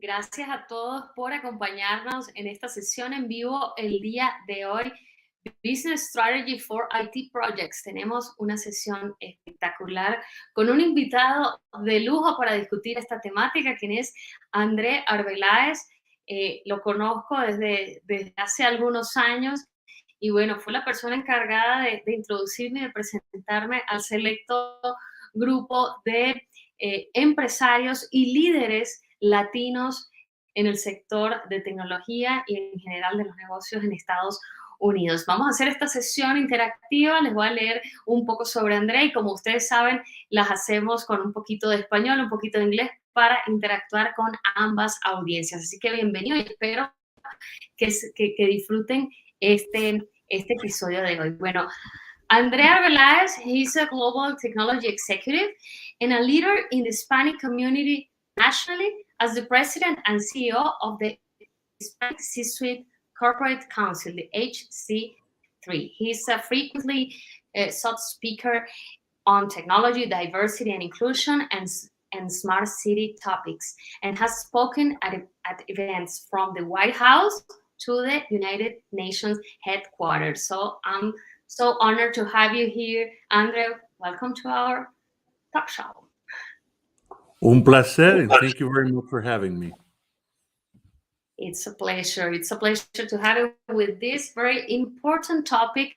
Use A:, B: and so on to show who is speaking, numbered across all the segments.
A: Gracias a todos por acompañarnos en esta sesión en vivo el día de hoy. Business Strategy for IT Projects. Tenemos una sesión espectacular con un invitado de lujo para discutir esta temática, quien es André Arbeláez. Lo conozco desde hace algunos años y bueno, fue la persona encargada de introducirme y de presentarme al selecto grupo de empresarios y líderes latinos en el sector de tecnología y en general de los negocios en Estados Unidos. Vamos a hacer esta sesión interactiva, les voy a leer un poco sobre André y como ustedes saben, las hacemos con un poquito de español, un poquito de inglés para interactuar con ambas audiencias. Así que bienvenido y espero que disfruten este episodio de hoy. Bueno, Andrea Velázquez, he's a global technology executive and a leader in the Hispanic community nationally as the president and CEO of the Hispanic C-Suite Corporate Council, the HC3. He's a frequently sought speaker on technology, diversity and inclusion, and smart city topics, and has spoken at events from the White House to the United Nations headquarters. So I'm so honored to have you here, Andre. Welcome to our talk show.
B: Un placer, and thank you very much for having me.
A: It's a pleasure. It's a pleasure to have you with this very important topic.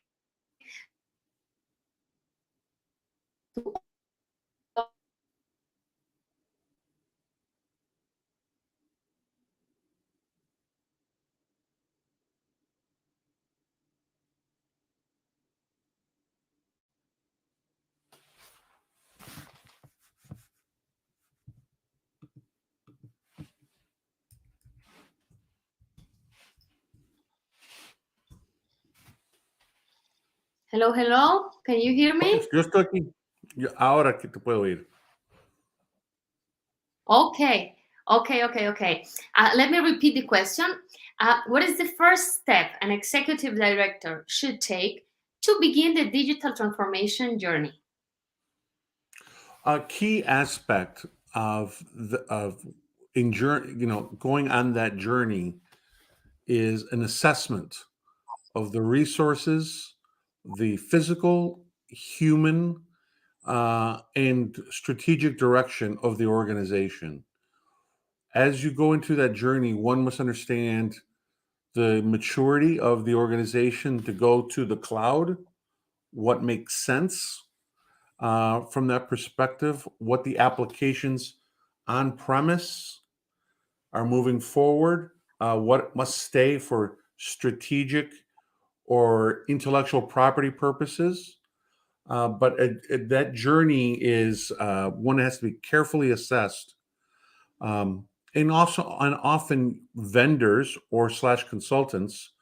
A: Hello, hello. Can you hear me?
B: Yo estoy aquí. Ahora que te puedo oír.
A: Okay. Let me repeat the question. What is the first step an executive director should take to begin the digital transformation journey?
B: A key aspect of going on that journey is an assessment of the resources, the physical, human, and strategic direction of the organization. As you go into that journey, one must understand the maturity of the organization to go to the cloud, what makes sense from that perspective, what the applications on premise are moving forward, what must stay for strategic or intellectual property purposes. But that journey is one that has to be carefully assessed. And often vendors or / consultants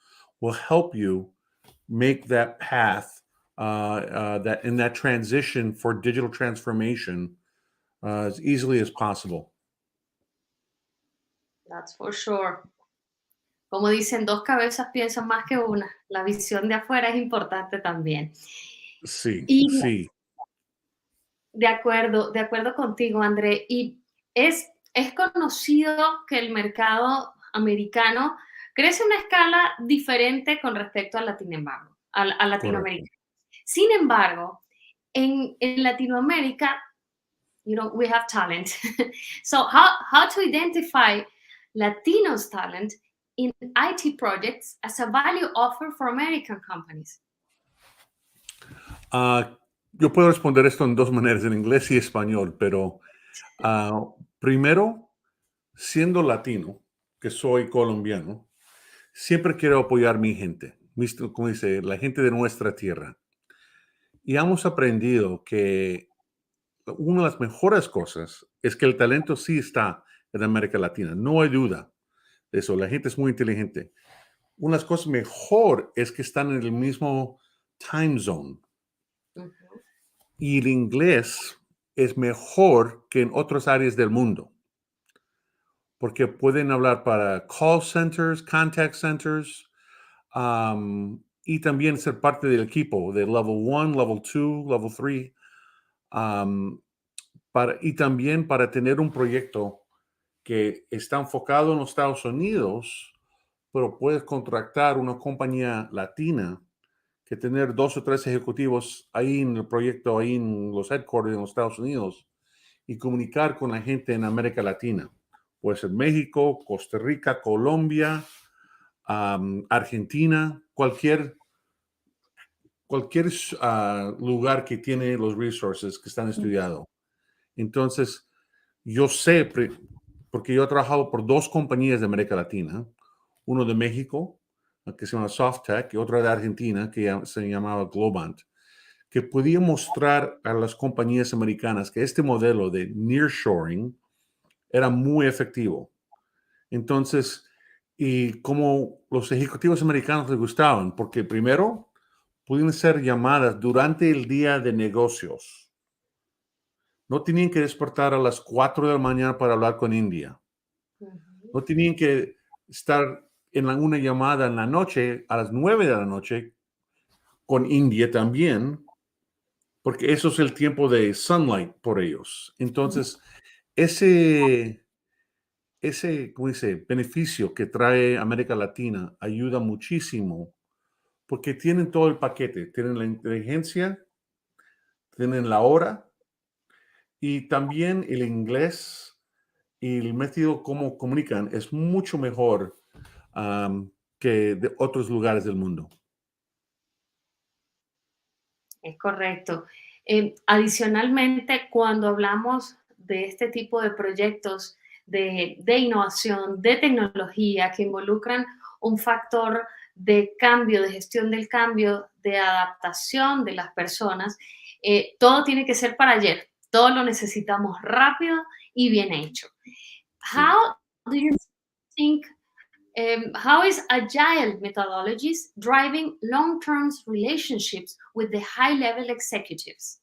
B: will help you make that path that transition for digital transformation as easily as possible.
A: That's for sure. Como dicen, dos cabezas piensan más que una. La visión de afuera es importante también.
B: Sí,
A: y
B: sí.
A: De acuerdo contigo, André. Y es conocido que el mercado americano crece a una escala diferente con respecto a Latinoamérica.
B: Correcto.
A: Sin embargo, en Latinoamérica, we have talent. So how to identify Latinos talent in IT projects as a value offer for American companies?
B: Yo puedo responder esto en dos maneras, en inglés y español, pero primero, siendo latino, que soy colombiano, siempre quiero apoyar mi gente, como dice, la gente de nuestra tierra. Y hemos aprendido que una de las mejores cosas es que el talento sí está en América Latina, no hay duda de eso, la gente es muy inteligente. Una de las cosas mejor es que están en el mismo time zone.
A: Uh-huh.
B: Y el inglés es mejor que en otras áreas del mundo, porque pueden hablar para call centers, contact centers, y también ser parte del equipo de level 1, level 2, level 3, y también para tener un proyecto que está enfocado en los Estados Unidos, pero puedes contratar una compañía latina que tener 2 o 3 ejecutivos ahí en el proyecto, ahí en los headquarters en los Estados Unidos y comunicar con la gente en América Latina. Puede ser México, Costa Rica, Colombia, Argentina, cualquier lugar que tiene los resources que están estudiados. Entonces, yo sé, porque yo he trabajado por 2 compañías de América Latina, uno de México, que se llama SoftTech, y otra de Argentina, que se llamaba Globant, que podía mostrar a las compañías americanas que este modelo de nearshoring era muy efectivo. Entonces, y como los ejecutivos americanos les gustaban, porque primero, pueden ser llamadas durante el día de negocios. No tenían que despertar a las 4 de la mañana para hablar con India. No tenían que estar en una llamada en la noche, a las 9 de la noche, con India también, porque eso es el tiempo de sunlight por ellos. Entonces, ese, ¿cómo dice? Beneficio que trae América Latina ayuda muchísimo porque tienen todo el paquete. Tienen la inteligencia, tienen la hora y también el inglés y el método como comunican es mucho mejor que de otros lugares del mundo.
A: Es correcto. Adicionalmente, cuando hablamos de este tipo de proyectos de innovación, de tecnología que involucran un factor de cambio, de gestión del cambio, de adaptación de las personas, todo tiene que ser para ayer. Todo lo necesitamos rápido y bien hecho.
B: Sí.
A: How do you think how is agile methodologies driving long-term relationships with the high-level executives?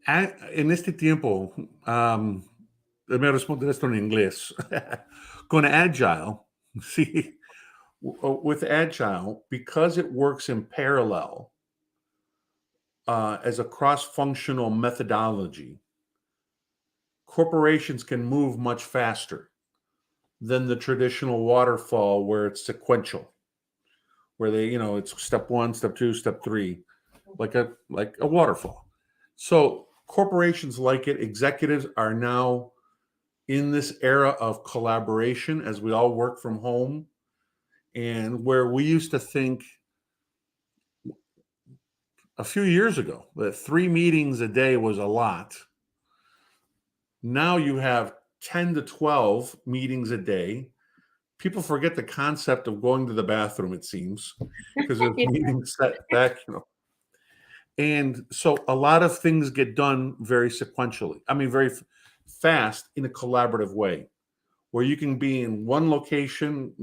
B: En este tiempo, déjame responder esto en inglés. Con Agile, sí, with Agile, because it works in parallel as a cross-functional methodology, corporations can move much faster than the traditional waterfall where it's sequential, where it's step 1, step 2, step 3, like a waterfall. So corporations like it, executives are now in this era of collaboration as we all work from home, and where we used to think a few years ago that 3 meetings a day was a lot. Now you have 10 to 12 meetings a day. People forget the concept of going to the bathroom, it seems, because of meetings set back. And so a lot of things get done very sequentially. I mean, very fast in a collaborative way, where you can be in one location,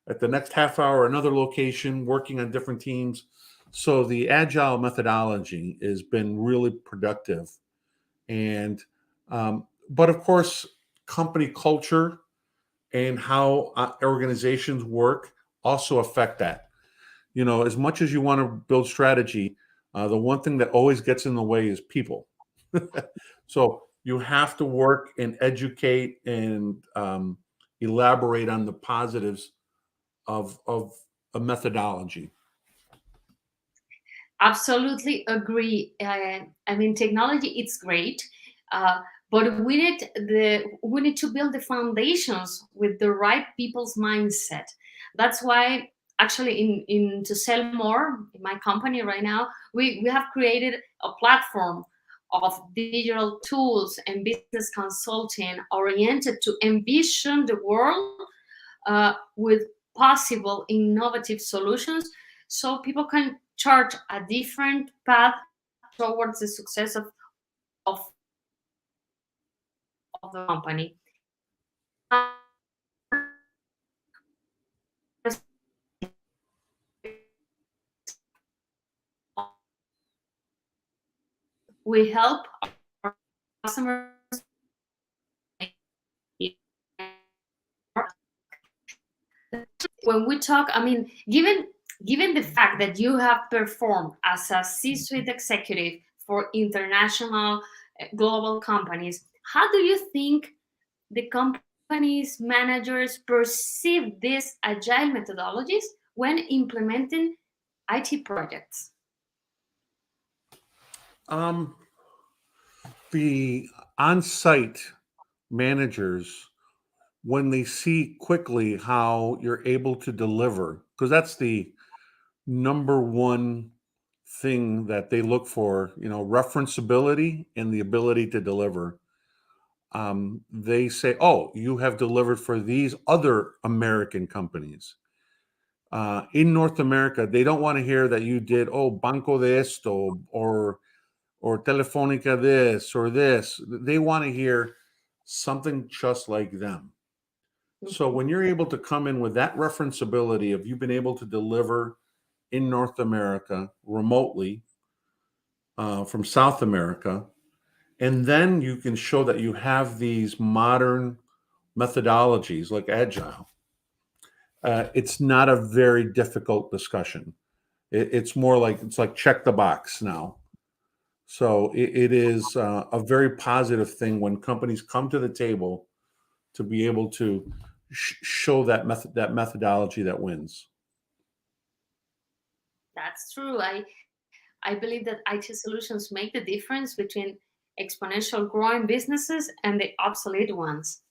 B: at the next half hour, another location, working on different teams. So the agile methodology has been really productive. And, but of course, company culture and how organizations work also affect that. As much as you want to build strategy, the one thing that always gets in the way is people. So you have to work and educate and elaborate on the positives of a methodology.
A: Absolutely agree. I mean, technology it's great, but we need to build the foundations with the right people's mindset. That's why actually in to sell more in my company right now, we have created a platform of digital tools and business consulting oriented to envision the world with possible innovative solutions so people can chart a different path towards the success of, of the company. We help our customers when we talk, I mean, given the fact that you have performed as a C-suite executive for international global companies, How do you think the company's managers perceive these agile methodologies when implementing IT projects?
B: The on-site managers, when they see quickly how you're able to deliver, because that's the number one thing that they look for, referenceability and the ability to deliver. They say, oh, you have delivered for these other American companies. In North America, they don't want to hear that you did, oh, Banco de esto or Telefónica this or this. They want to hear something just like them. So when you're able to come in with that referenceability of you've been able to deliver in North America remotely from South America, and then you can show that you have these modern methodologies like Agile, it's not a very difficult discussion. It's more like it's like check the box now. So it is a very positive thing when companies come to the table to be able to show that methodology that wins.
A: That's true. I believe that IT solutions make the difference between exponential growing businesses and the obsolete ones.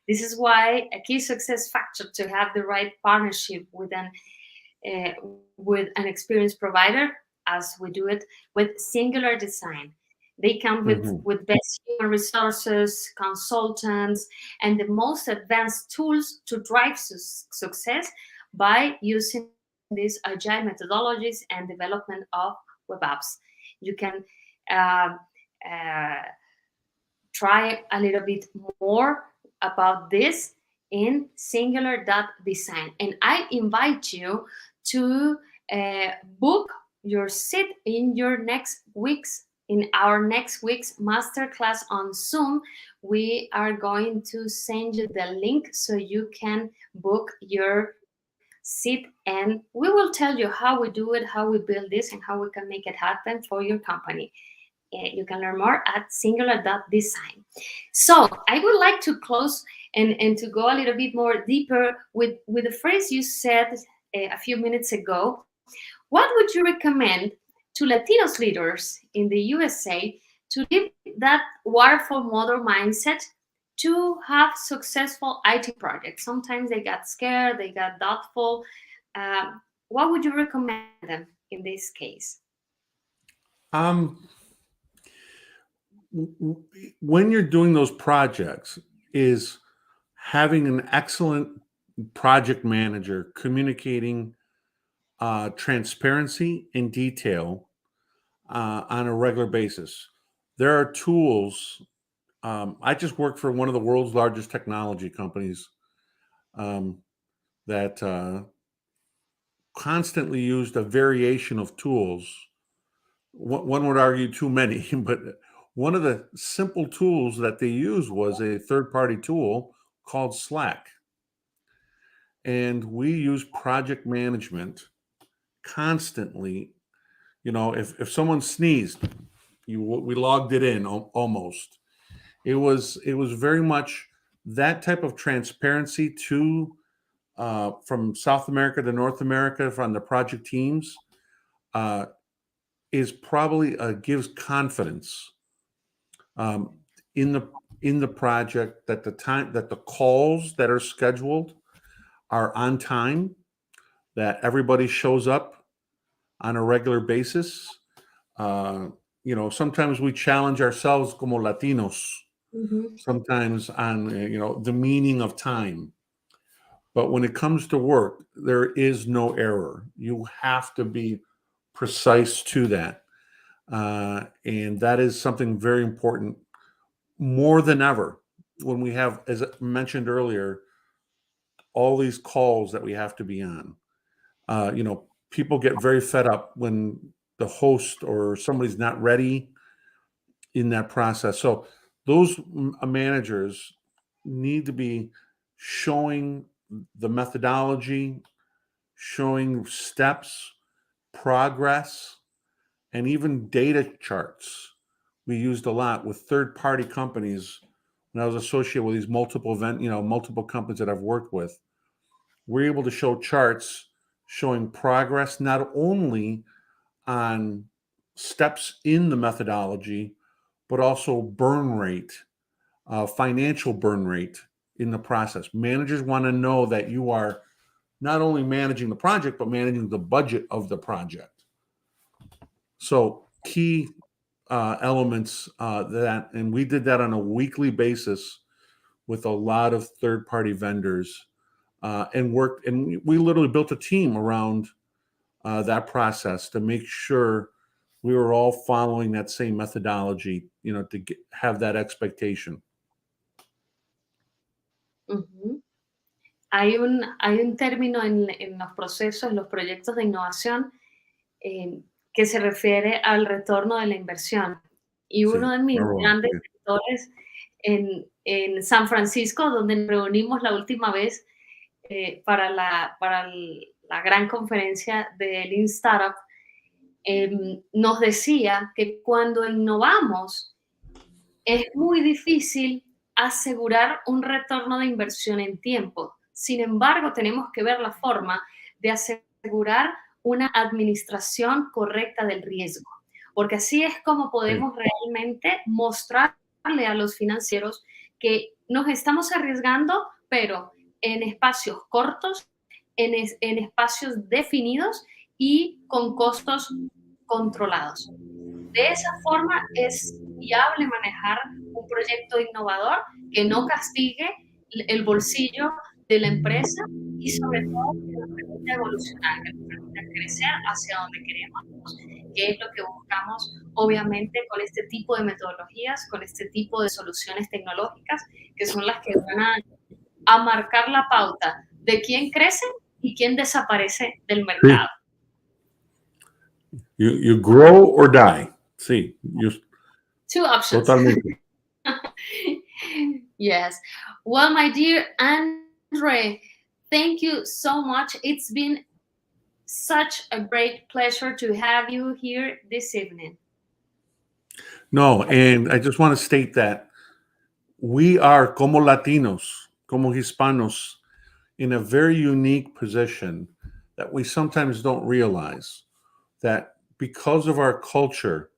A: This is why a key success factor to have the right partnership uh, with an experienced provider, as we do it with Singular Design. They come
B: Mhm.
A: with best human resources, consultants, and the most advanced tools to drive success by using these agile methodologies and development of web apps. You can uh, uh, try a little bit more about this in singular.design. And I invite you to book your seat in our next week's masterclass on Zoom. We are going to send you the link so you can book your seat, and we will tell you how we do it, how we build this, and how we can make it happen for your company. You can learn more at singular.design. So I would like to close and to go a little bit more deeper with the phrase you said a few minutes ago. What would you recommend to Latinos leaders in the USA to live that waterfall model mindset to have successful IT projects? Sometimes they got scared, they got doubtful. What would you recommend them in this case?
B: Um, when you're doing those projects, is having an excellent project manager communicating transparency and detail on a regular basis. There are tools. I just worked for one of the world's largest technology companies um, that constantly used a variation of tools. One would argue too many, but one of the simple tools that they used was a third party tool called Slack. And we use project management constantly. If someone sneezed, we logged it in almost. It was very much that type of transparency to from South America to North America from the project teams uh, is probably gives confidence um, in the project that the calls that are scheduled are on time, that everybody shows up on a regular basis. Uh, sometimes we challenge ourselves como Latinos,
A: Mhm.
B: sometimes on the meaning of time. But when it comes to work, there is no error. You have to be precise to that. And that is something very important more than ever when we have, as I mentioned earlier, all these calls that we have to be on. People get very fed up when the host or somebody's not ready in that process. So those managers need to be showing the methodology, showing steps, progress, and even data charts we used a lot with third-party companies when I was associated with these multiple companies that I've worked with. We're able to show charts showing progress not only on steps in the methodology, but also burn rate, financial burn rate in the process. Managers want to know that you are not only managing the project, but managing the budget of the project. So key elements and we did that on a weekly basis with a lot of third-party vendors, and we literally built a team around that process to make sure we were all following that same methodology, to have that expectation.
A: Ujú. Hay un término en los procesos, los proyectos de innovación, eh, que se refiere al retorno de la inversión. Y
B: Sí,
A: uno de mis
B: muy bueno,
A: grandes
B: sí.
A: mentores en San Francisco, donde nos reunimos la última vez para la gran conferencia de Lean Startup, nos decía que cuando innovamos es muy difícil asegurar un retorno de inversión en tiempo. Sin embargo, tenemos que ver la forma de asegurar una administración correcta del riesgo, porque así es como
B: Sí.
A: podemos realmente mostrarle a los financieros que nos estamos arriesgando, pero en espacios cortos, en espacios definidos y con costos controlados. De esa forma es viable manejar un proyecto innovador que no castigue el bolsillo de la empresa y sobre todo que nos permita evolucionar, que nos permita crecer hacia donde queremos, que es lo que buscamos obviamente con este tipo de metodologías, con este tipo de soluciones tecnológicas, que son las que van a marcar la pauta de quién crece y quién desaparece del
B: Sí.
A: mercado.
B: You grow or die. Sí,
A: Two options.
B: totalmente.
A: Yes. Well, my dear Andre, thank you so much. It's been such a great pleasure to have you here this evening.
B: No, and I just want to state that we are como Latinos, como Hispanos, in a very unique position that we sometimes don't realize that because of our culture,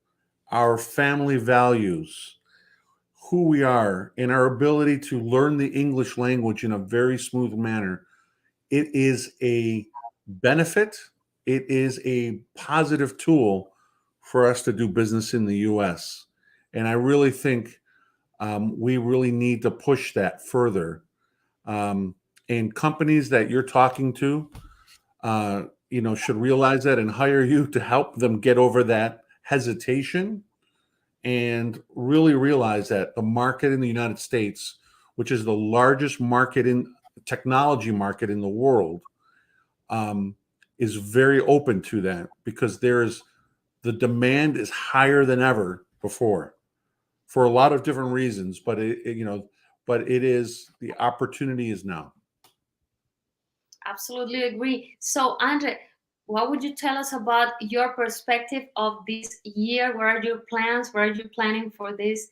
B: our family values, who we are, and our ability to learn the English language in a very smooth manner, it is a benefit. It is a positive tool for us to do business in the US. And I really think we really need to push that further. And companies that you're talking to, should realize that and hire you to help them get over that hesitation and really realize that the market in the United States, which is the largest technology market in the world, is very open to that because the demand is higher than ever before for a lot of different reasons, but the opportunity is now.
A: Absolutely agree. So, Andre, what would you tell us about your perspective of this year? What are your plans? What are you planning for this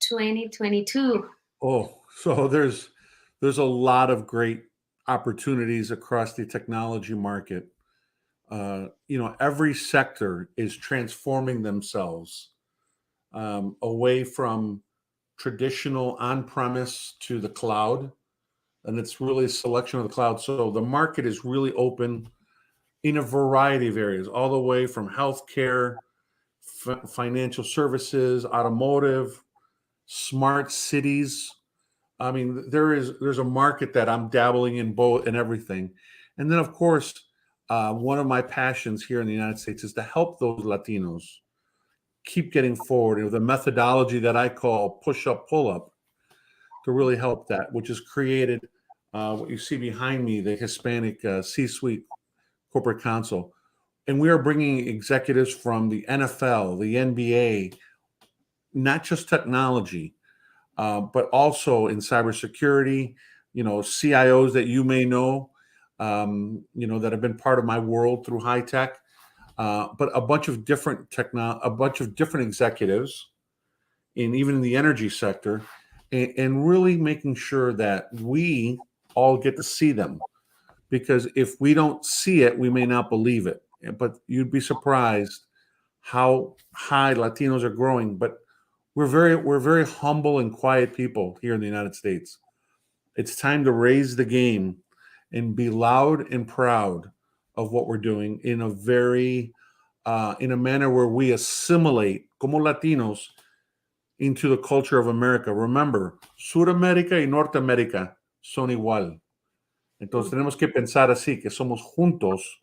A: 2022?
B: Oh, so there's a lot of great opportunities across the technology market. Every sector is transforming themselves away from traditional on-premise to the cloud, and it's really a selection of the cloud. So the market is really open in a variety of areas, all the way from healthcare, financial services, automotive, smart cities. I mean, there's a market that I'm dabbling in both and everything. And then, of course, one of my passions here in the United States is to help those Latinos keep getting forward with a methodology that I call push up, pull up, to really help that, which has created what you see behind me, the Hispanic C-suite corporate council. And we are bringing executives from the NFL, the NBA, not just technology, but also in cybersecurity, CIOs that you may know, that have been part of my world through high tech, but a bunch of different executives and even in the energy sector, and really making sure that we all get to see them. Because if we don't see it, we may not believe it. But you'd be surprised how high Latinos are growing. But we're very humble and quiet people here in the United States. It's time to raise the game and be loud and proud of what we're doing in a very in a manner where we assimilate como Latinos into the culture of America. Remember, Sudamérica y Norteamérica son igual. Entonces tenemos que pensar así, que somos juntos,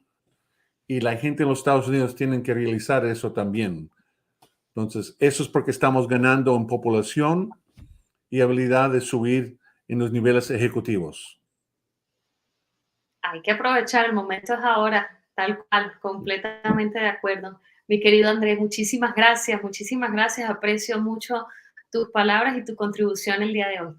B: y la gente en los Estados Unidos tienen que realizar eso también. Entonces, eso es porque estamos ganando en población y habilidad de subir en los niveles ejecutivos.
A: Hay que aprovechar, el momento es ahora, tal cual, completamente de acuerdo. Mi querido Andrés, muchísimas gracias, aprecio mucho tus palabras y tu contribución el día de hoy.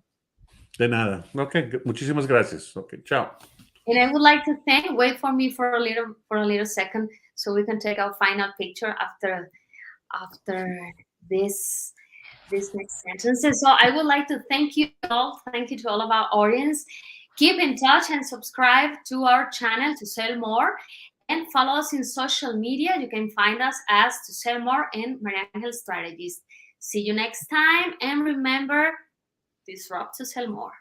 B: De nada. Ok, muchísimas gracias. Ok, chao.
A: And I would like to wait for me for a little second so we can take our final picture after this next sentences. So I would like to thank you to all of our audience. Keep in touch and subscribe to our channel to sell more, and follow us in social media. You can find us as To Sell More and Maria Angel Strategies. See you next time, and remember, disrupt to sell more.